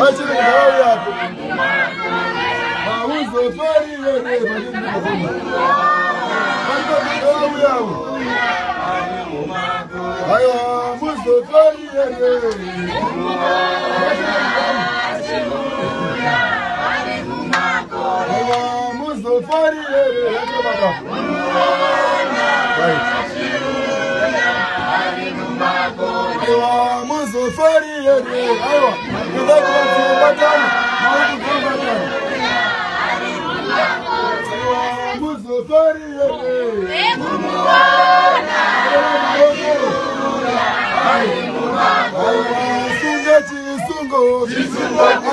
Wachini kawawi hapo. Mauzo fari wewe majini kusema. Wachini kawawi hapo. Ayo mauzo fari wewe. Ayo mauzo fari wewe. Ayo mauzo fari wewe. Ayo ndio batani. Chisunga